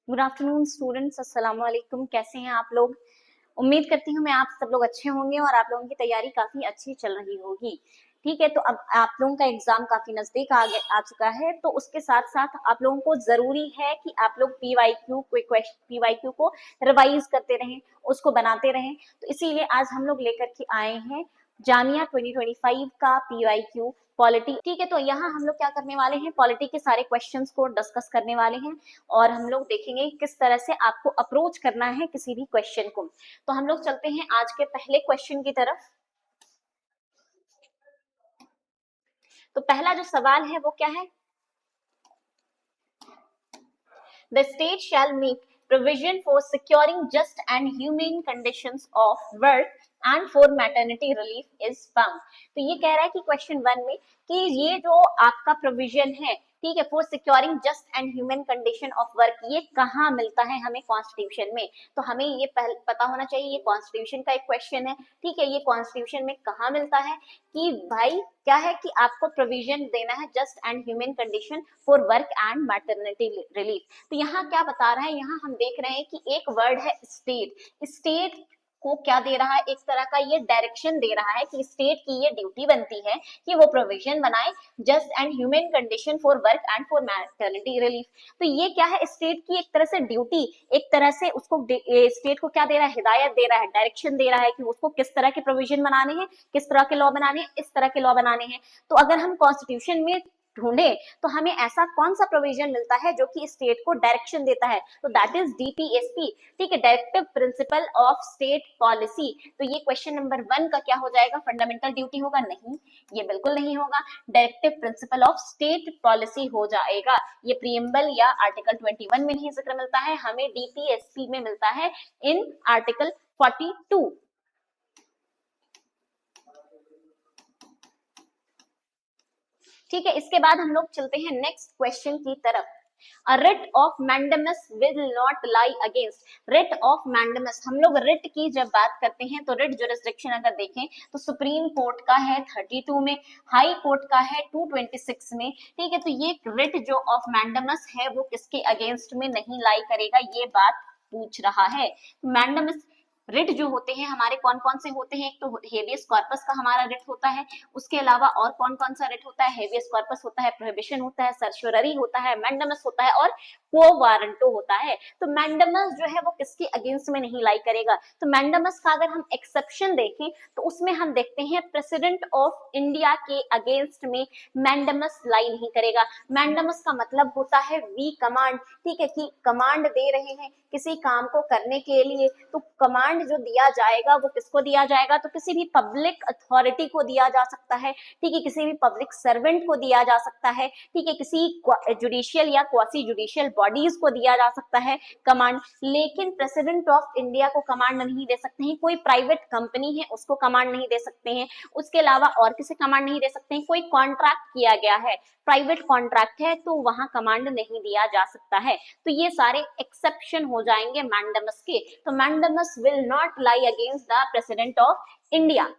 Good afternoon students, अस्सलाम वालेकुम। कैसे हैं आप लोग? उम्मीद करती हूँ मैं आप सब लोग अच्छे होंगे और आप लोगों की तैयारी काफी अच्छी चल रही होगी। ठीक है, तो अब आप लोगों का एग्जाम काफी नजदीक आ चुका है, तो उसके साथ साथ आप लोगों को जरूरी है कि आप लोग पीवाईक्यू को रिवाइज करते रहें, उसको बनाते रहें। तो इसीलिए आज हम लोग लेकर के आए हैं जामिया 2025 का पीवाईक्यू पॉलिटी। ठीक है, तो यहाँ हम लोग क्या करने वाले हैं, पॉलिटी के सारे क्वेश्चंस को डिस्कस करने वाले हैं और हम लोग देखेंगे किस तरह से आपको अप्रोच करना है किसी भी क्वेश्चन को। तो हम लोग चलते हैं आज के पहले क्वेश्चन की तरफ। तो पहला जो सवाल है वो क्या है? The state shall make provision for securing just and humane conditions of work and for maternity relief is found। तो ये कह रहा है कि क्वेश्चन 1 में कि ये जो आपका प्रोविजन है, ठीक है, for securing just and human condition of work, ये कहाँ मिलता है हमें कॉन्स्टिट्यूशन में। तो हमें ये पता होना चाहिए, ये कॉन्स्टिट्यूशन का एक क्वेश्चन है। ठीक है, ये कॉन्स्टिट्यूशन में कहाँ मिलता है कि भाई क्या है कि आपको प्रोविजन देना है just and human condition for work and maternity relief. तो यहाँ क्या बता रहा है, यहाँ हम देख रहे हैं कि एक वर्ड है स्टेट। स्टेट को क्या दे रहा है, एक तरह का ये डायरेक्शन दे रहा है कि स्टेट की ये ड्यूटी बनती है कि वो प्रोविजन बनाए just and human condition for work and for maternity relief. तो ये क्या है, स्टेट की एक तरह से ड्यूटी, एक तरह से उसको स्टेट को क्या दे रहा है, हिदायत दे रहा है, डायरेक्शन दे रहा है कि उसको किस तरह के प्रोविजन बनाने हैं, किस तरह के लॉ बनाने हैं, इस तरह के लॉ बनाने हैं। तो अगर हम कॉन्स्टिट्यूशन में ढूंढे तो हमें ऐसा कौन सा प्रोविजन मिलता है जो कि स्टेट को डायरेक्शन देता है, तो दैट इज डीपीएसपी। ठीक है, directive principle of state policy. तो ये क्वेश्चन नंबर 1 का क्या हो जाएगा, फंडामेंटल ड्यूटी होगा? नहीं, ये बिल्कुल नहीं होगा, directive principle of state policy हो जाएगा। ये प्रीएम्बल या आर्टिकल 21 में नहीं जिक्र मिलता है, हमें डीपीएसपी में मिलता है इन आर्टिकल 42। ठीक है, इसके बाद हम लोग चलते हैं नेक्स्ट क्वेश्चन की तरफ। A writ of mandamus will not lie against। writ of mandamus, हम लोग writ की जब बात करते हैं तो writ jurisdiction अगर देखें तो सुप्रीम कोर्ट का है 32 में, हाई कोर्ट का है 226 में। ठीक है, तो ये writ जो of mandamus है वो किसके अगेंस्ट में नहीं लाई करेगा, ये बात पूछ रहा है। mandamus रिट जो होते हैं हमारे कौन कौन से होते हैं, एक तो हेबियस कॉर्पस का हमारा रिट होता है, उसके अलावा और कौन कौन सा रिट होता है, हेबियस कॉर्पस होता है, प्रोहिबिशन होता है, सर्चुररी होता है, मैंडमस होता है और को वारंटो होता है। तो मैंडमस जो है वो किसके अगेंस्ट में नहीं लाई करेगा, तो मैंडमस का अगर हम एक्सेप्शन देखें तो उसमें हम देखते हैं प्रेसिडेंट ऑफ इंडिया के अगेंस्ट में मैंडमस लाई नहीं करेगा। मैंडमस का मतलब होता है वी कमांड। ठीक है, कि कमांड दे रहे हैं किसी काम को करने के लिए, तो कमांड जो दिया जाएगा वो किसको दिया जाएगा, तो किसी भी पब्लिक अथॉरिटी को दिया जा सकता है। ठीक है, किसी भी पब्लिक सर्वेंट को दिया जा सकता है। ठीक है, किसी जुडिशियल या क्वासी जुडिशियल बॉडीज को दिया जा सकता है कमांड, लेकिन प्रेसिडेंट ऑफ इंडिया को कमांड नहीं दे सकते हैं। कोई प्राइवेट कंपनी है उसको कमांड नहीं दे सकते हैं, उसके अलावा और किसी कमांड नहीं दे सकते हैं। कोई कॉन्ट्रैक्ट किया गया है, प्राइवेट कॉन्ट्रैक्ट है, तो वहां कमांड नहीं दिया जा सकता है। तो ये सारे एक्सेप्शन हो जाएंगे मैंडमस के। तो mandamus will not lie against the president of India.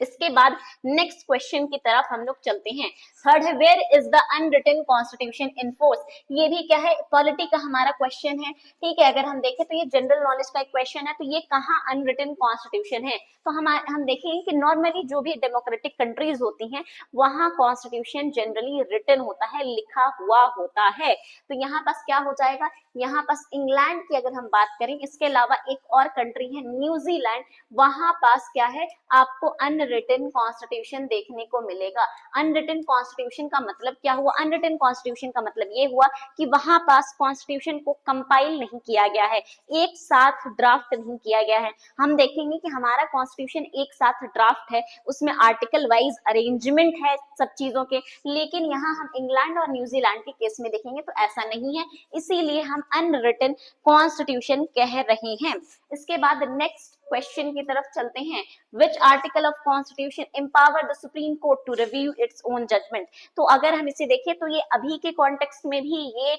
इसके बाद नेक्स्ट क्वेश्चन की तरफ हम लोग चलते हैं। थर्ड है, where is the unwritten constitution in force. ये भी क्या है, पॉलिटी का हमारा क्वेश्चन है। ठीक है, अगर हम देखें तो ये जनरल नॉलेज का एक क्वेश्चन है, तो ये कहाँ अनरिटन कॉन्स्टिट्यूशन है। तो हम देखेंगे कि नॉर्मली जो भी डेमोक्रेटिक कंट्रीज होती हैं वहां कॉन्स्टिट्यूशन जनरली रिटन होता है, लिखा हुआ होता है। तो यहाँ पास क्या हो जाएगा, यहाँ पास इंग्लैंड की अगर हम बात करें, इसके अलावा एक और कंट्री है न्यूजीलैंड, वहां पास क्या है, आपको अनरिटन कॉन्स्टिट्यूशन देखने को मिलेगा। अनरिटन कॉन्स्टिट्यूशन का मतलब क्या हुआ, अनरिटन कॉन्स्टिट्यूशन का मतलब ये हुआ कि वहां पास कॉन्स्टिट्यूशन को कंपाइल नहीं किया गया है, एक साथ ड्राफ्ट नहीं किया गया है। हम देखेंगे कि हमारा कॉन्स्टिट्यूशन एक साथ ड्राफ्ट है, उसमें आर्टिकल वाइज अरेंजमेंट है सब चीजों के, लेकिन यहाँ हम इंग्लैंड और न्यूजीलैंड के केस में देखेंगे तो ऐसा नहीं है, इसीलिए हम अनरिटन कॉन्स्टिट्यूशन कह रहे हैं। इसके बाद नेक्स्ट क्वेश्चन की तरफ चलते हैं। Which article of Constitution empower the Supreme Court to review its own judgment। तो अगर हम इसे देखें तो ये अभी के कॉन्टेक्स्ट में भी ये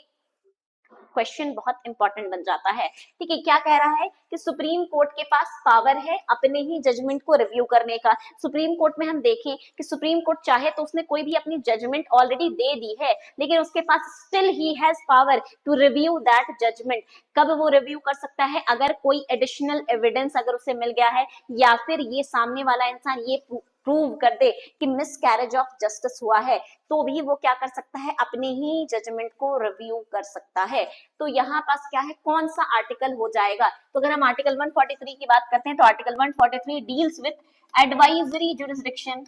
क्वेश्चन बहुत इंपॉर्टेंट बन जाता है। ठीक है, क्या कह रहा है कि सुप्रीम कोर्ट के पास पावर है अपने ही जजमेंट को रिव्यू करने का। सुप्रीम कोर्ट में हम देखें कि सुप्रीम कोर्ट चाहे तो उसने कोई भी अपनी जजमेंट ऑलरेडी दे दी है, लेकिन उसके पास still he has power to review that judgment. कब वो रिव्यू कर सकता है? अगर कोई एडिशनल एविडेंस अगर उसे मिल गया है, या फिर ये सामने वाला इंसान ये प्रूव कर दे कि मिसकैरेज ऑफ जस्टिस हुआ है, तो भी वो क्या कर सकता है? अपने ही जजमेंट को रिव्यू कर सकता है। तो यहाँ पास क्या है, कौन सा आर्टिकल हो जाएगा? तो अगर हम आर्टिकल 143 की बात करते हैं तो article 143 deals with advisory jurisdiction.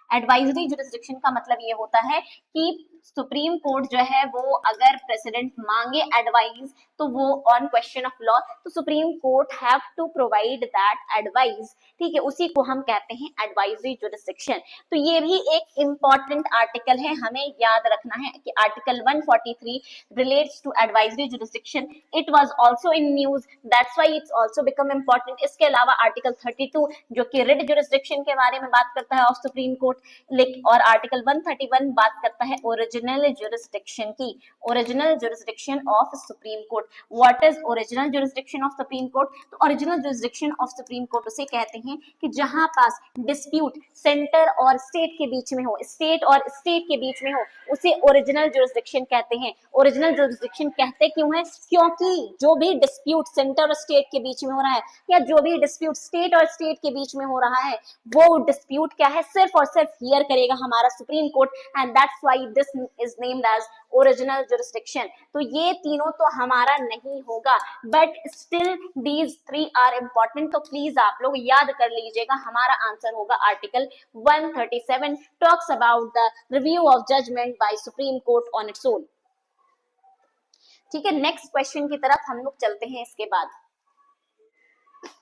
Advisory jurisdiction का मतलब ये होता है कि सुप्रीम कोर्ट जो है वो अगर प्रेसिडेंट मांगे एडवाइस तो वो ऑन क्वेश्चन ऑफ लॉ, तो supreme court have to provide that advice. ठीक है, उसी को हम कहते हैं एडवाइजरी जुरिस्डिक्शन। तो ये भी एक इंपॉर्टेंट आर्टिकल है, हमें याद रखना है कि article 143 relates to advisory jurisdiction. It was also in news, that's why it's also become important. इसके अलावा आर्टिकल 32 जो कि रिट जुरिस्डिक्शन के बारे में बात करता है ऑफ सुप्रीम कोर्ट, और आर्टिकल 131 बात करता है ओरिजिनल जुरिस्डिक्शन की, original jurisdiction of Supreme Court. What is original jurisdiction of Supreme Court? तो original jurisdiction of Supreme Court उसे कहते हैं कि जहां पास डिस्प्यूट सेंटर और स्टेट के बीच में हो, स्टेट और स्टेट के बीच में हो, उसे ओरिजिनल जुरिस्डिक्शन कहते हैं। ओरिजिनल जुरिस्डिक्शन कहते क्यों है? क्योंकि जो भी डिस्प्यूट सेंटर और स्टेट के बीच में हो रहा है, या जो भी डिस्प्यूट स्टेट और स्टेट के बीच में हो रहा है, वो डिस्प्यूट क्या है? सिर्फ और सिर्फ हियर करेगा हमारा supreme court, and that's why this is named as original jurisdiction. तो ये तीनों तो हमारा नहीं होगा, but still these three are important. तो प्लीज आप लोग याद कर लीजिएगा, हमारा आंसर होगा article 137 talks about the review of judgement by supreme court on its own. ठीक है, नेक्स्ट क्वेश्चन की तरफ हम लोग चलते हैं। इसके बाद,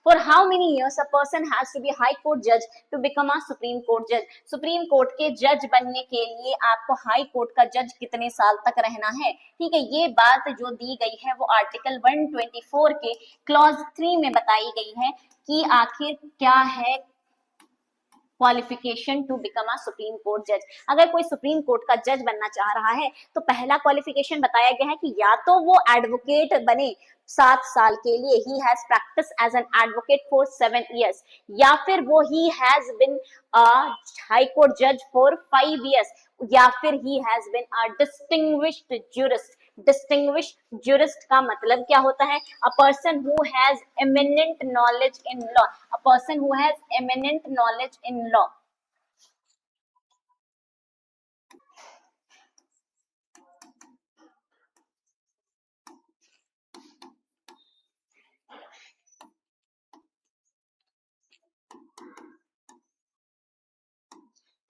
For how many years a person has to be high court judge to become a supreme court judge? Supreme court के जज बनने के लिए आपको हाई कोर्ट का जज कितने साल तक रहना है? ठीक है, ये बात जो दी गई है वो आर्टिकल 124 के क्लॉज 3 में बताई गई है कि आखिर क्या है qualification to become a supreme court जज। अगर कोई सुप्रीम कोर्ट का जज बनना चाह रहा है तो पहला क्वालिफिकेशन बताया गया है कि या तो वो एडवोकेट बने 7 साल के लिए, he has practice as an advocate for 7 years, या फिर वो he has been a high court जज फॉर 5 years, या फिर he has been a distinguished jurist. Distinguished jurist का मतलब क्या होता है? A person who has eminent knowledge in law, a person who has eminent knowledge in law.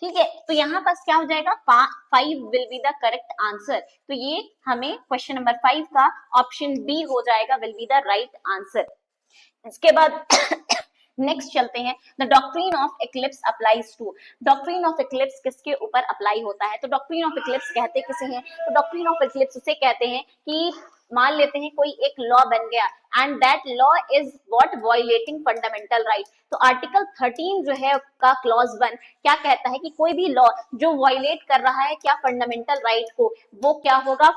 ठीक है, तो यहाँ पास क्या हो जाएगा? 5 will be the correct answer. तो ये हमें क्वेश्चन नंबर 5 का ऑप्शन बी हो जाएगा, will be the right answer. इसके बाद नेक्स्ट चलते हैं, the doctrine of eclipse applies to. Doctrine of eclipse किसके ऊपर अप्लाई होता है? तो डॉक्ट्रिन ऑफ एक्लिप्स कहते किसे हैं? तो डॉक्ट्रिन ऑफ एक्लिप्स उसे कहते हैं कि मान लेते हैं कोई एक लॉ बन गया and that law is what violating fundamental right. तो आर्टिकल 13 जो है का क्लॉज 1 क्या कहता है कि कोई भी लॉ जो वायलेट कर रहा है क्या फंडामेंटल राइट को, वो क्या होगा?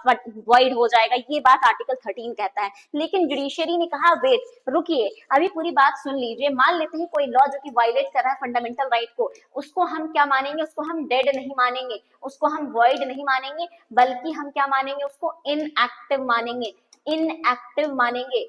वॉइड हो जाएगा। ये बात आर्टिकल 13 कहता है। लेकिन जुडिशियरी ने कहा वेट, रुकिए, अभी पूरी बात सुन लीजिए। मान लेते हैं कोई लॉ जो कि वायलेट कर रहा है फंडामेंटल राइट को, उसको हम क्या मानेंगे? उसको हम डेड नहीं मानेंगे, उसको हम वॉइड नहीं मानेंगे, बल्कि हम क्या मानेंगे? उसको इनएक्टिव मानेंगे। इनएक्टिव मानेंगे।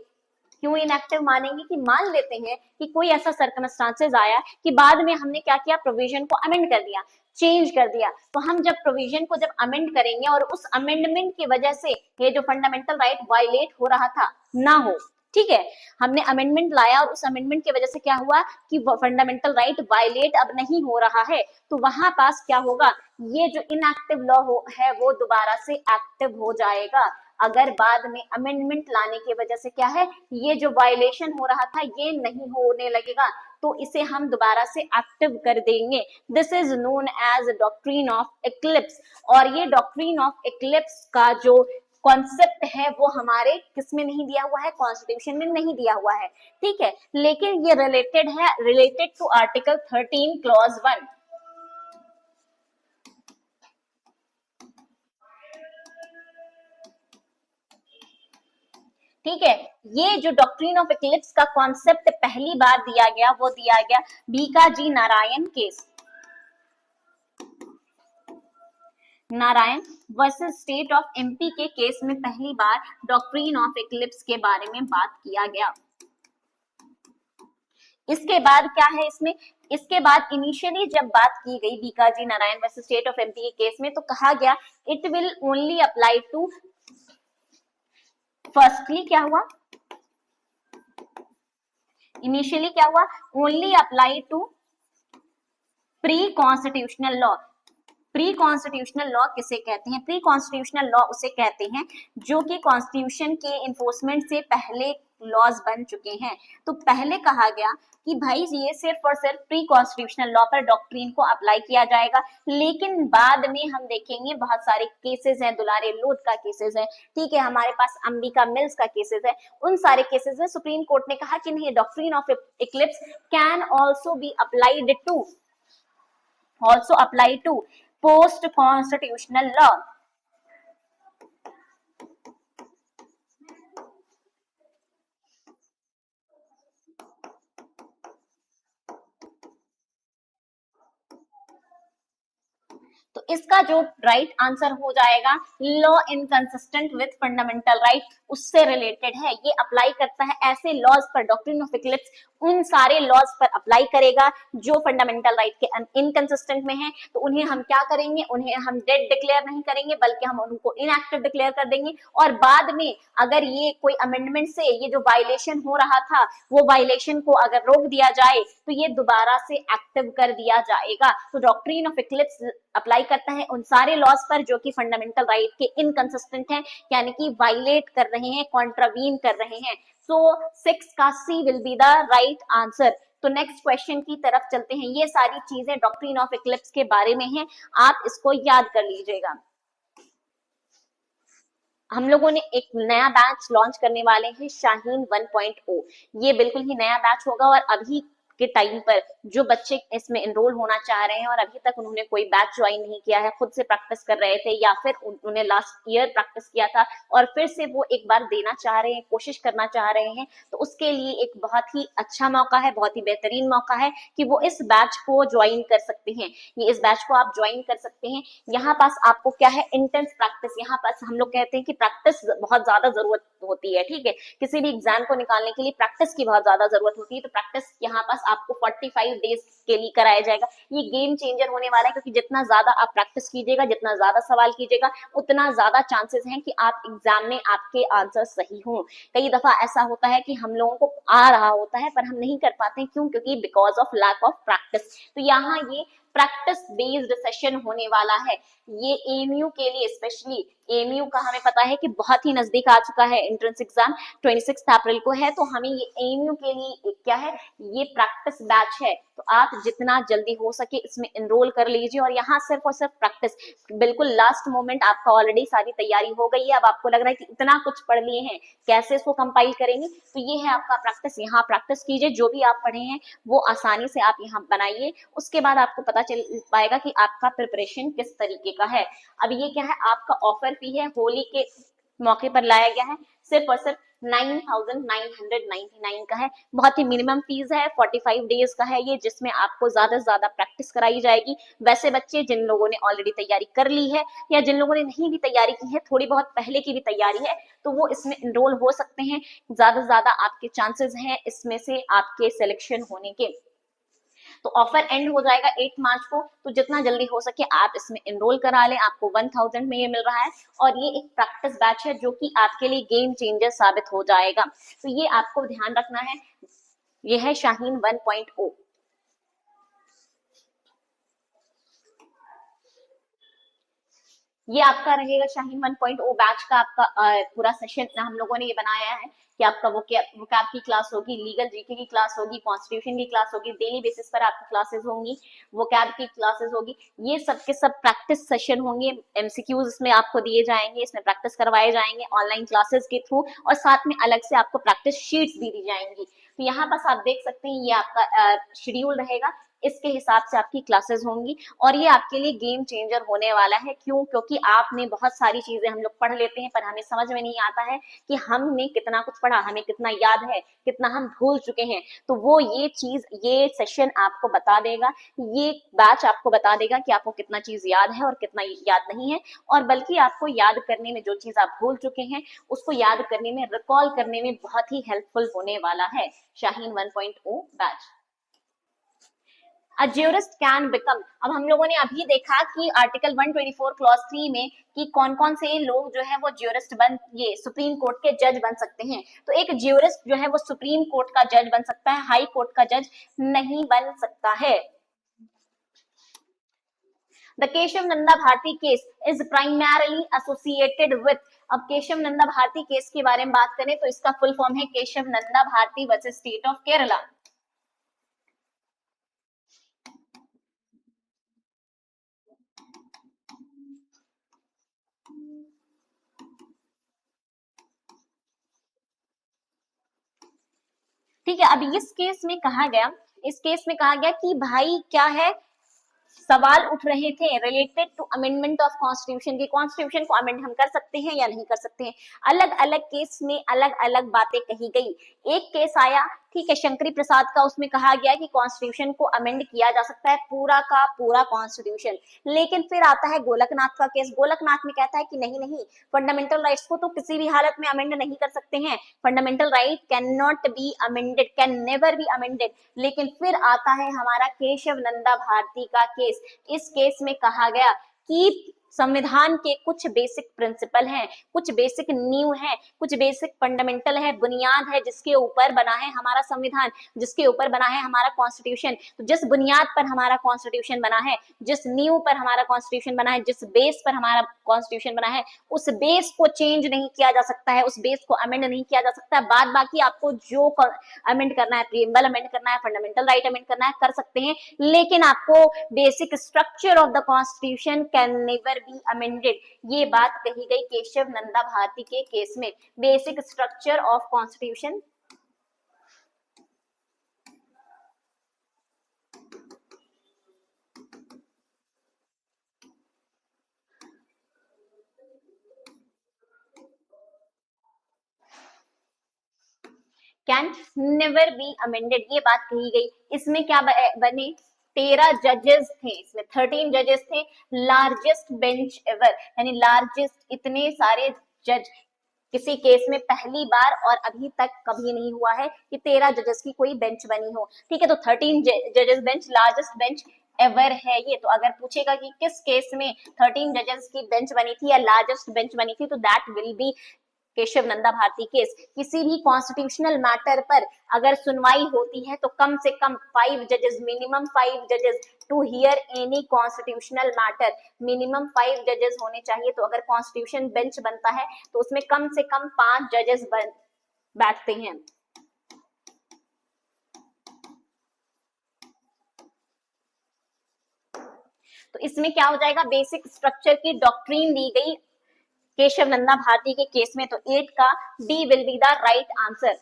क्यों इनएक्टिव मानेंगे? कि मान लेते हैं कि कोई ऐसा सर्कमस्टांसेस आया कि बाद में हमने क्या किया? प्रोविजन को अमेंड कर दिया, चेंज कर दिया। तो हम जब प्रोविजन को जब अमेंड करेंगे और उस अमेंडमेंट की वजह से ये जो फंडामेंटल राइट वायलेट हो रहा था ना हो, ठीक है, हमने अमेंडमेंट लाया और उस अमेंडमेंट की वजह से क्या हुआ कि फंडामेंटल राइट वायलेट अब नहीं हो रहा है, तो वहां पास क्या होगा? ये जो इनएक्टिव लॉ है वो दोबारा से एक्टिव हो जाएगा। अगर बाद में अमेंडमेंट लाने की वजह से क्या है, ये जो वायलेशन हो रहा था ये नहीं होने लगेगा, तो इसे हम दोबारा से एक्टिव कर देंगे। This is known as doctrine of eclipse. और ये डॉक्ट्रिन ऑफ एक्लिप्स का जो कॉन्सेप्ट है वो हमारे किसमें नहीं दिया हुआ है? कॉन्स्टिट्यूशन में नहीं दिया हुआ है। ठीक है, लेकिन ये रिलेटेड है, रिलेटेड टू आर्टिकल 13 क्लॉज 1। ठीक है, ये जो डॉक्ट्रिन ऑफ इक्लिप्स का कॉन्सेप्ट पहली बार दिया गया वो दिया गया Bikaji Narayan case, Narayan versus state of MP के केस में पहली बार डॉक्ट्रिन ऑफ इक्लिप्स के बारे में बात किया गया। इसके बाद क्या है इसमें, इसके बाद इनिशियली जब बात की गई Bhikaji Narayan versus state of MP के केस में तो कहा गया it will only apply to, firstly क्या हुआ, इनिशियली क्या हुआ, only apply to pre constitutional law. Pre constitutional law किसे कहते हैं, प्री कॉन्स्टिट्यूशनल लॉ उसे कहते हैं जो कि कॉन्स्टिट्यूशन के इन्फोर्समेंट से पहले लॉज बन चुके हैं। तो पहले कहा गया कि भाई ये सिर्फ और सिर्फ प्री कॉन्स्टिट्यूशनल लॉ पर डॉक्ट्रिन को अप्लाई किया जाएगा, लेकिन बाद में हम देखेंगे बहुत सारे केसेस हैं, दुलारे लोध का केसेस है, ठीक है, हमारे पास अंबिका मिल्स का केसेस है, उन सारे केसेस में सुप्रीम कोर्ट ने कहा कि नहीं, doctrine of eclipse can also be applied to, also apply to post constitutional law। तो इसका जो राइट आंसर हो जाएगा law inconsistent with fundamental right, उससे रिलेटेड है, ये अप्लाई करता है ऐसे लॉज पर, डॉक्ट्रिन ऑफ इक्लिप्स उन सारे लॉज पर अप्लाई करेगा जो फंडामेंटल राइट के इनकंसिस्टेंट में है। तो उन्हें हम क्या करेंगे, उन्हें हम डेड डिक्लेयर नहीं करेंगे बल्कि हम उनको इनएक्टिव डिक्लेयर कर देंगे, और बाद में अगर ये कोई अमेंडमेंट से ये जो वायलेशन हो रहा था वो वायलेशन को अगर रोक दिया जाए तो ये दोबारा से एक्टिव कर दिया जाएगा। तो डॉक्ट्रिन ऑफ इक्लिप्स अप्लाई करता है उन सारे लॉज पर जो कि फंडामेंटल राइट के इनकंसिस्टेंट हैं, यानी कि वायलेट कर रहे हैं, कॉन्ट्रावीन कर रहे हैं। सो 6 का C will be the right answer. तो नेक्स्ट क्वेश्चन की तरफ चलते हैं। ये सारी चीजें डॉक्ट्रिन ऑफ इक्लिप्स के बारे में हैं, आप इसको याद कर लीजिएगा। हम लोगों ने एक नया बैच लॉन्च करने वाले हैं, शाहीन 1.0। ये बिल्कुल ही नया बैच होगा और अभी के टाइम पर जो बच्चे इसमें एनरोल होना चाह रहे हैं और अभी तक उन्होंने कोई बैच ज्वाइन नहीं किया है, खुद से प्रैक्टिस कर रहे थे या फिर उन्होंने लास्ट ईयर प्रैक्टिस किया था और फिर से वो एक बार देना चाह रहे हैं, कोशिश करना चाह रहे हैं, तो उसके लिए एक बहुत ही अच्छा मौका है, बहुत ही बेहतरीन मौका है कि वो इस बैच को ज्वाइन कर सकते हैं। ये इस बैच को आप ज्वाइन कर सकते हैं। यहाँ पास आपको क्या है, इंटेंस प्रैक्टिस, यहाँ पास हम लोग कहते हैं कि प्रैक्टिस बहुत ज्यादा जरूरत होती है, ठीक है, किसी भी एग्जाम को निकालने के लिए प्रैक्टिस की बहुत ज्यादा जरूरत होती है। तो प्रैक्टिस यहाँ पास आपको 45 डेज के लिए कराया जाएगा। ये गेम चेंजर होने वाला है क्योंकि जितना ज्यादा आप प्रैक्टिस कीजिएगा, जितना ज्यादा सवाल कीजिएगा, उतना ज्यादा चांसेस हैं कि आप एग्जाम में आपके आंसर सही हों। कई दफा ऐसा होता है कि हम लोगों को आ रहा होता है पर हम नहीं कर पाते, क्यों, क्योंकि because of lack of practice. तो यहाँ ये प्रैक्टिस बेस्ड सेशन होने वाला है। ये एएमयू के लिए स्पेशली, एएमयू का हमें पता है कि बहुत ही नजदीक आ चुका है, एंट्रेंस एग्जाम 26 अप्रैल को है, तो हमें ये एएमयू के लिए क्या है, ये प्रैक्टिस बैच है। तो आप जितना जल्दी हो सके इसमें एनरोल कर लीजिए और यहाँ सिर्फ और सिर्फ प्रैक्टिस, बिल्कुल लास्ट मोमेंट आपका ऑलरेडी सारी तैयारी हो गई है, अब आपको लग रहा है कि इतना कुछ पढ़ लिए हैं, कैसे इसको कंपाइल करेंगे, तो ये है आपका प्रैक्टिस। यहाँ प्रैक्टिस कीजिए, जो भी आप पढ़े हैं वो आसानी से आप यहाँ बनाइए, उसके बाद आपको पता चल पाएगा कि आपका प्रिपरेशन किस तरीके का है। अब ये क्या है, आपका ऑफर फी है, होली के मौके पर लाया गया है, सिर्फ और सिर्फ 9,999 का है, बहुत ही मिनिमम फीस है, 45 डेज का है ये, जिसमें आपको ज्यादा से ज्यादा प्रैक्टिस कराई जाएगी। वैसे बच्चे जिन लोगों ने ऑलरेडी तैयारी कर ली है या जिन लोगों ने नहीं भी तैयारी की है, थोड़ी बहुत पहले की भी तैयारी है, तो वो इसमें एनरोल हो सकते हैं। ज्यादा से ज्यादा आपके चांसेस हैं इसमें से आपके सिलेक्शन होने के। तो ऑफर एंड हो जाएगा 8 मार्च को, तो जितना जल्दी हो सके आप इसमें एनरोल करा लें, आपको 1000 में ये मिल रहा है और ये एक प्रैक्टिस बैच है जो कि आपके लिए गेम चेंजर साबित हो जाएगा। तो ये आपको ध्यान रखना है, ये है शाहीन 1.0। ये आपका रहेगा शाहीन 1.0 बैच का आपका पूरा सेशन हम लोगों ने ये बनाया है कि आपका वोकैब की क्लास होगी, लीगल जीके की क्लास होगी, कॉन्स्टिट्यूशन की क्लास होगी, डेली बेसिस पर आपकी क्लासेस होंगी, वोकैब की क्लासेस होगी, ये सब के सब प्रैक्टिस सेशन होंगे। एमसीक्यूज इसमें आपको दिए जाएंगे, इसमें प्रैक्टिस करवाए जाएंगे ऑनलाइन क्लासेस के थ्रू, और साथ में अलग से आपको प्रैक्टिस शीट्स भी दी जाएंगी। तो यहाँ बस आप देख सकते हैं ये आपका शेड्यूल रहेगा। इसके हिसाब से आपकी क्लासेस होंगी और ये आपके लिए गेम चेंजर होने वाला है। क्यों? क्योंकि आपने बहुत सारी चीजें हम लोग पढ़ लेते हैं पर हमें समझ में नहीं आता है कि हमने कितना कुछ पढ़ा, हमें कितना याद है, कितना हम भूल चुके हैं। तो वो ये चीज, ये सेशन आपको बता देगा, ये बैच आपको बता देगा कि आपको कितना चीज याद है और कितना याद नहीं है, और बल्कि आपको याद करने में, जो चीज आप भूल चुके हैं उसको याद करने में, रिकॉल करने में बहुत ही हेल्पफुल होने वाला है Shaheen 1.0 batch. A jurist can become, अब हम लोगों ने अभी देखा कि आर्टिकल 124 क्लॉज 3 में कि कौन कौन से लोग जो है वो ज्यूरिस्ट बन, ये सुप्रीम कोर्ट के जज बन सकते हैं। तो एक ज्यूरिस्ट जो है वो सुप्रीम कोर्ट का जज बन सकता है, हाई कोर्ट का जज नहीं बन सकता है। The Keshav Nanda Bharati case is primarily associated with, अब केशव नंदा भारती केस के बारे में बात करें तो इसका फुल फॉर्म है Keshav Nanda Bharati versus state of Kerala. ठीक है, अब इस केस में कहा गया, इस केस में कहा गया कि भाई क्या है, सवाल उठ रहे थे related to amendment of constitution की, कॉन्स्टिट्यूशन को अमेंड हम कर सकते हैं या नहीं कर सकते हैं। अलग अलग केस में अलग अलग बातें कही गई। एक केस आया, ठीक है, शंकरी प्रसाद का, उसमें कहा गया कि कॉन्स्टिट्यूशन को अमेंड किया जा सकता है, पूरा का पूरा कॉन्स्टिट्यूशन। लेकिन फिर आता है गोलकनाथ का केस, गोलकनाथ में कहता है कि नहीं नहीं, फंडामेंटल राइट्स को तो किसी भी हालत में अमेंड नहीं कर सकते हैं, fundamental right can not be amended, can never be amended. लेकिन फिर आता है हमारा केशव नंदा भारती का केस। इस केस में कहा गया कि संविधान के कुछ बेसिक प्रिंसिपल हैं, कुछ बेसिक नींव है, कुछ बेसिक फंडामेंटल है, बुनियाद है जिसके ऊपर बना है हमारा संविधान, जिसके ऊपर बना है हमारा कॉन्स्टिट्यूशन। तो जिस बुनियाद पर हमारा कॉन्स्टिट्यूशन बना है, जिस नींव पर हमारा कॉन्स्टिट्यूशन बना है, जिस बेस पर हमारा कॉन्स्टिट्यूशन बना है, उस बेस को चेंज नहीं किया जा सकता है, उस बेस को अमेंड नहीं किया जा सकता है। बाद बाकी आपको जो अमेंड करना है, प्रीएम्बल अमेंड करना है, फंडामेंटल राइट अमेंड करना है, कर सकते हैं, लेकिन आपको basic structure of the constitution can never be amended. ये बात कही गई केशव नंदा भारती के केस में। Basic structure of constitution, can never be amended, ये बात कही गई। इसमें क्या बने, 13 जजेस थे, इसमें 13 जजेस थे, लार्जेस्ट बेंच एवर, यानी लार्जेस्ट, इतने सारे जज किसी केस में पहली बार और अभी तक कभी नहीं हुआ है कि 13 जजेस की कोई बेंच बनी हो। ठीक है, तो 13 जजेस बेंच, लार्जेस्ट बेंच एवर है ये। तो अगर पूछेगा कि किस केस में 13 जजेस की बेंच बनी थी या लार्जेस्ट बेंच बनी थी, तो that will be Keshav Nanda Bharati case. किसी भी कॉन्स्टिट्यूशनल मैटर पर अगर सुनवाई होती है तो कम से कम 5 जजेस, मिनिमम 5 जजेस to hear any constitutional matter, minimum 5 जजेस होने चाहिए। तो अगर कॉन्स्टिट्यूशन बेंच बनता है तो उसमें कम से कम 5 जजेस बैठते हैं। तो इसमें क्या हो जाएगा, बेसिक स्ट्रक्चर की डॉक्ट्रीन दी गई केशव नंदा भारती के केस में। तो 8 का D will be the right answer.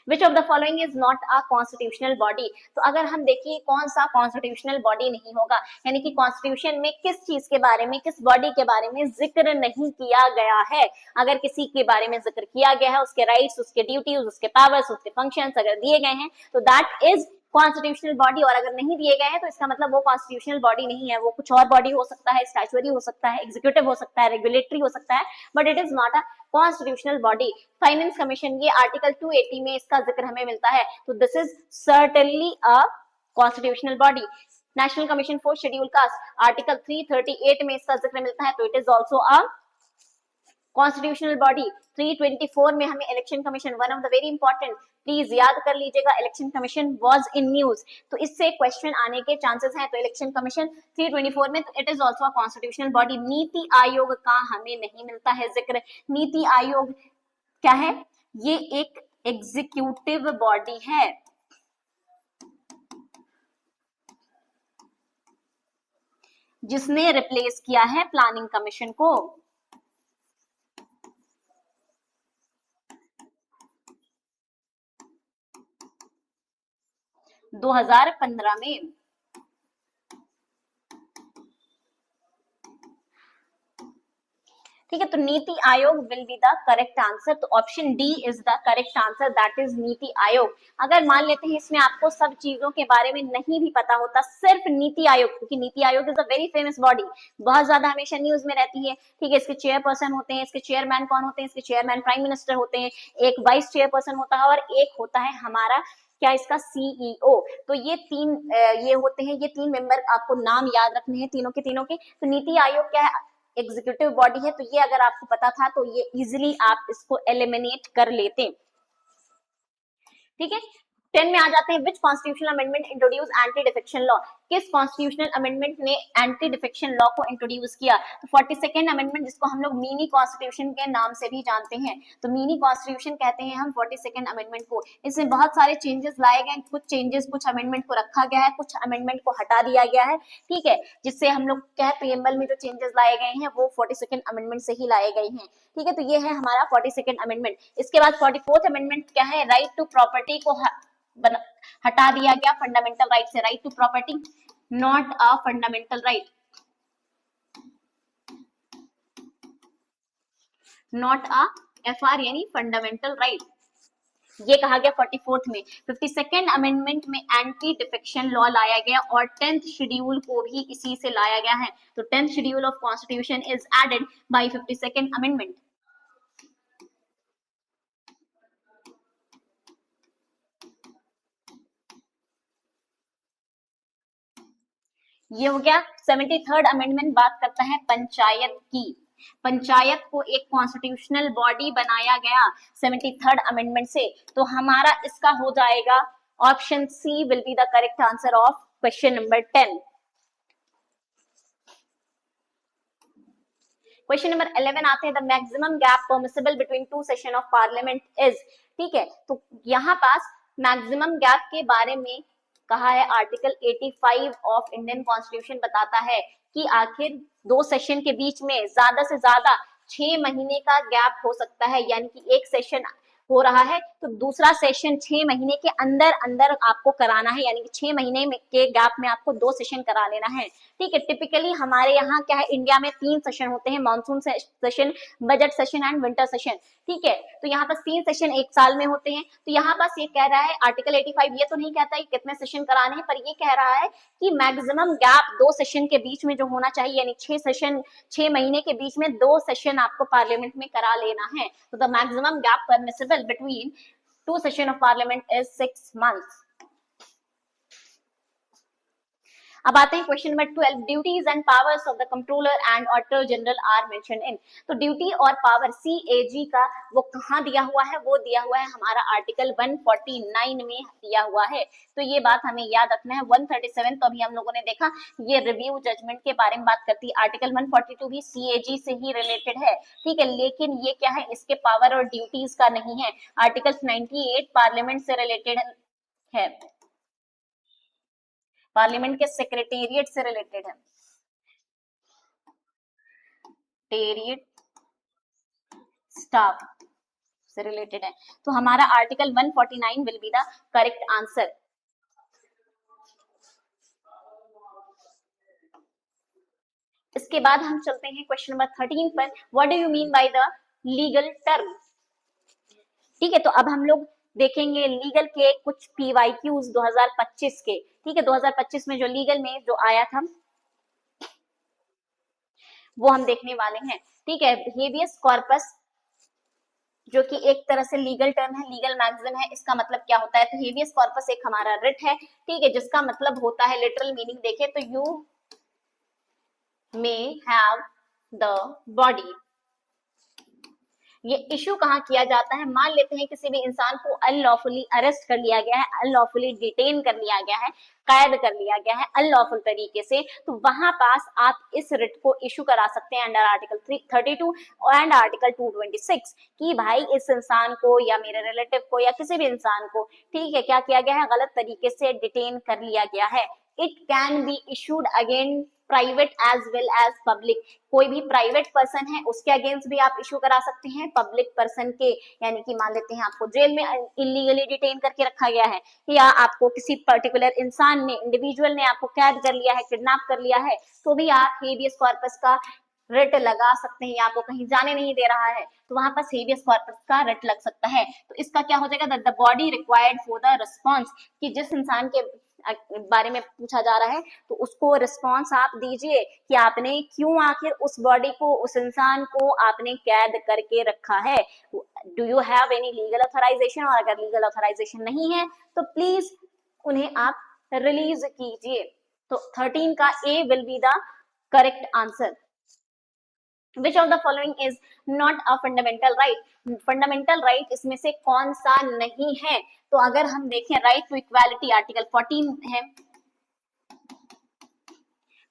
Which of the following is not a constitutional body, तो अगर हम देखिए कौन सा कॉन्स्टिट्यूशनल बॉडी नहीं होगा, यानी कि कॉन्स्टिट्यूशन में किस चीज के बारे में, किस बॉडी के बारे में जिक्र नहीं किया गया है। अगर किसी के बारे में जिक्र किया गया है, उसके राइट्स, उसके ड्यूटीज, उसके पावर्स, उसके फंक्शंस अगर दिए गए हैं, तो दैट इज कॉन्स्टिट्यूशनल बॉडी। और अगर नहीं दिए गए हैं तो इसका मतलब वो कॉन्स्टिट्यूशनल बॉडी नहीं है, वो कुछ और बॉडी हो सकता है, स्टैच्यूटरी हो सकता है, एग्जीक्यूटिव हो सकता है, रेगुलेटरी हो सकता है, but it is not a constitutional body. Finance commission, ये आर्टिकल 280 में इसका जिक्र हमें मिलता है, तो this is certainly a constitutional body. National commission for schedule caste, article 338 में इसका जिक्र मिलता है, तो it is also a constitutional body. 324 में हमें election commission, one of the very important, please याद कर लीजिएगा, election commission was in news, तो इससे क्वेश्चन आने के चांसेस हैं। तो इलेक्शन कमीशन 324 में, तो it is also a constitutional body. NITI Aayog का हमें नहीं मिलता है जिक्र। नीति आयोग क्या है, ये एक एग्जीक्यूटिव बॉडी है, जिसने रिप्लेस किया है प्लानिंग कमीशन को। 2015 में। ठीक है, तो NITI Aayog will be the correct answer. तो option D is the correct answer, that is NITI Aayog. अगर मान लेते हैं इसमें आपको सब चीजों के बारे में नहीं भी पता होता, सिर्फ नीति आयोग, क्योंकि NITI Aayog is a very famous body, बहुत ज्यादा हमेशा न्यूज में रहती है। ठीक है, इसके चेयरपर्सन होते हैं, इसके चेयरमैन कौन होते हैं, इसके चेयरमैन प्राइम मिनिस्टर होते हैं, एक वाइस चेयरपर्सन होता है और एक होता है हमारा क्या इसका सीईओ। तो ये तीन ये होते हैं, ये तीन मेंबर आपको नाम याद रखने हैं तीनों के तीनों के। तो नीति आयोग क्या है, एग्जीक्यूटिव बॉडी है। तो ये अगर आपको पता था तो ये इजिली आप इसको एलिमिनेट कर लेते। ठीक है, 10 में आ जाते हैं, which constitutional amendment introduce anti defection law. किस कॉन्स्टिट्यूशनल अमेंडमेंट ने एंटी डिफेक्शन लॉ को इंट्रोड्यूस किया? तो 42nd अमेंडमेंट, जिसको हम लोग मिनी कॉन्स्टिट्यूशन के नाम से भी जानते हैं। तो मिनी कॉन्स्टिट्यूशन कहते हैं हम 42nd अमेंडमेंट को। इसमें बहुत सारे चेंजेस लाए गए, कुछ चेंजेस कुछ अमेंडमेंट को रखा गया है, कुछ अमेंडमेंट को हटा दिया गया है। ठीक है, जिससे हम लोग क्या है, प्रीएम्बल में जो चेंजेस लाए गए हैं वो 42nd अमेंडमेंट से ही लाए गए हैं। ठीक है, तो ये है हमारा 42nd अमेंडमेंट। इसके बाद 44th अमेंडमेंट क्या है, राइट टू प्रॉपर्टी को हटा दिया गया फंडामेंटल राइट से। Right to property not a fundamental right, not a FR यानी फंडामेंटल राइट, ये कहा गया 44th में। 52nd अमेंडमेंट में एंटी डिफेक्शन लॉ लाया गया और 10th शेड्यूल को भी इसी से लाया गया है। तो 10th schedule of constitution is added by 52nd amendment. ये हो गया। 73rd अमेंडमेंट बात करता है पंचायत की। पंचायत को एक कॉन्स्टिट्यूशनल बॉडी बनाया गया 73rd अमेंडमेंट से। तो हमारा इसका हो जाएगा option C will be the correct answer of question number 10। Question number 11 आते हैं, the maximum gap permissible between two session of parliament is. ठीक है, तो यहाँ पास मैक्सिमम गैप के बारे में कहा है, आर्टिकल 85 ऑफ इंडियन कॉन्स्टिट्यूशन बताता है कि आखिर दो सेशन के बीच में ज्यादा से ज्यादा 6 महीने का गैप हो सकता है, यानी कि एक सेशन हो रहा है तो दूसरा सेशन 6 महीने के अंदर अंदर आपको कराना है, यानी कि 6 महीने के गैप में आपको 2 सेशन करा लेना है। ठीक है, टिपिकली हमारे यहाँ क्या है, इंडिया में 3 सेशन होते हैं, monsoon session, budget session and winter session. ठीक है, तो यहाँ पास 3 सेशन एक साल में होते हैं। तो यहाँ पास ये कह रहा है आर्टिकल 85 ये तो नहीं कहता है कितने सेशन कराने हैं, पर ये कह रहा है कि मैक्सिमम गैप 2 सेशन के बीच में जो होना चाहिए, यानी 6 महीने के बीच में 2 सेशन आपको पार्लियामेंट में करा लेना है। तो the maximum gap permissible between 2 session of parliament is 6 months. अब आते हैं question number 12, duties and powers of the controller and auditor general R mentioned in. तो ड्यूटी और पावर सीएजी का वो कहाँ दिया हुआ है, वो दिया हुआ है हमारा आर्टिकल 149 में दिया हुआ है। तो ये बात हमें याद रखना है। 137 तो अभी हम लोगों ने देखा, ये रिव्यू जजमेंट के बारे में बात करती है। आर्टिकल 142 भी सीएजी से ही रिलेटेड है। ठीक है, लेकिन ये क्या है, इसके पावर और ड्यूटीज का नहीं है। आर्टिकल 98 पार्लियामेंट से रिलेटेड है, पार्लियामेंट के सेक्रेटेरिएट से रिलेटेड है, टेरिएट स्टाफ से रिलेटेड है। तो हमारा article 149 will be the correct answer. इसके बाद हम चलते हैं क्वेश्चन नंबर 13 पर, what do you mean by the legal term. ठीक है, तो अब हम लोग देखेंगे लीगल के कुछ पीवाईक्यूज 2025 के। ठीक है, 2025 में जो लीगल में जो आया था वो हम देखने वाले हैं। ठीक है, हेबियस कॉर्पस जो कि एक तरह से लीगल टर्म है, लीगल मैक्सिम है। इसका मतलब क्या होता है, तो हेबियस कॉर्पस एक हमारा रिट है। ठीक है, जिसका मतलब होता है, लिटरल मीनिंग देखें तो you may have the body. ये इशू कहाँ किया जाता है, मान लेते हैं किसी भी इंसान को अनलॉफुली अरेस्ट कर लिया गया है, अनलॉफुली डिटेन कर लिया गया है, कैद कर लिया गया है अनलॉफुल तरीके से, तो वहां पास आप इस रिट को इशू करा सकते हैं अंडर आर्टिकल 32 एंड आर्टिकल 226 कि भाई इस इंसान को या मेरे रिलेटिव को या किसी भी इंसान को, ठीक है, क्या किया गया है, गलत तरीके से डिटेन कर लिया गया है। It can be issued again private as well as public. कोई भी प्राइवेट पर्सन है उसके अगेंस्ट भी आप इशू करा सकते हैं, पब्लिक पर्सन के, यानी कि मान लेते हैं आपको जेल में इलीगली डिटेन करके रखा गया है, या आपको किसी पर्टिकुलर इंसान ने, इंडिविजुअल ने आपको कैद कर लिया है, किडनैप कर लिया है, तो भी आप हेबियस कॉर्पस का रिट लगा सकते हैं, या आपको कहीं जाने नहीं दे रहा है तो वहां पर हेबियस कॉर्पस का रिट लग सकता है। तो इसका क्या हो जाएगा, the body required for the response, कि जिस इंसान के बारे में पूछा जा रहा है तो उसको रिस्पॉन्स आप दीजिए कि आपने क्यों आखिर उस बॉडी को, उस इंसान को आपने कैद करके रखा है। Do you have any legal authorisation, और अगर लीगल ऑथराइजेशन नहीं है तो प्लीज उन्हें आप रिलीज कीजिए। तो 13 का A will be the correct answer. Which of the following is not a fundamental right? Fundamental right इसमें से कौन सा नहीं है? तो अगर हम देखें राइट टू इक्वालिटी आर्टिकल 14 है,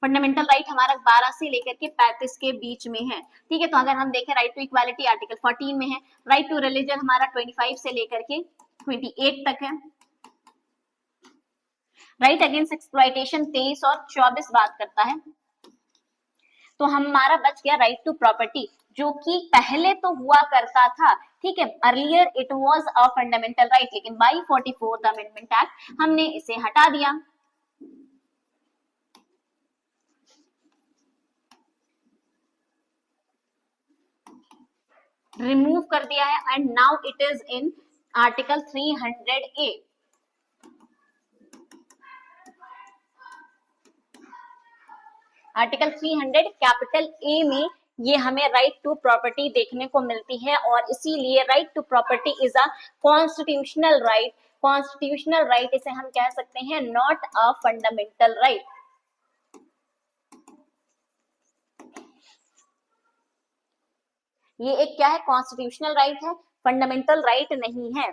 फंडामेंटल राइट हमारा 12 से लेकर के 35 के बीच में है, ठीक है। तो अगर हम देखें राइट टू इक्वालिटी आर्टिकल 14 में है, राइट टू रिलीजन हमारा 25 से लेकर के 28 तक है, राइट अगेंस्ट एक्सप्लॉयटेशन 23 और 24 बात करता है। तो हमारा बच गया राइट टू प्रॉपर्टी, जो कि पहले तो हुआ करता था, ठीक है, earlier it was a fundamental right, लेकिन बाय 44th अमेंडमेंट एक्ट हमने इसे हटा दिया। रिमूव कर दिया है, and now it is in article 300A। Article 300 capital A में ये हमें राइट टू प्रॉपर्टी देखने को मिलती है, और इसीलिए right to property is a constitutional right. Constitutional right इसे हम कह सकते हैं, नॉट अ फंडामेंटल राइट। ये एक क्या है, कॉन्स्टिट्यूशनल राइट है, फंडामेंटल राइट नहीं है।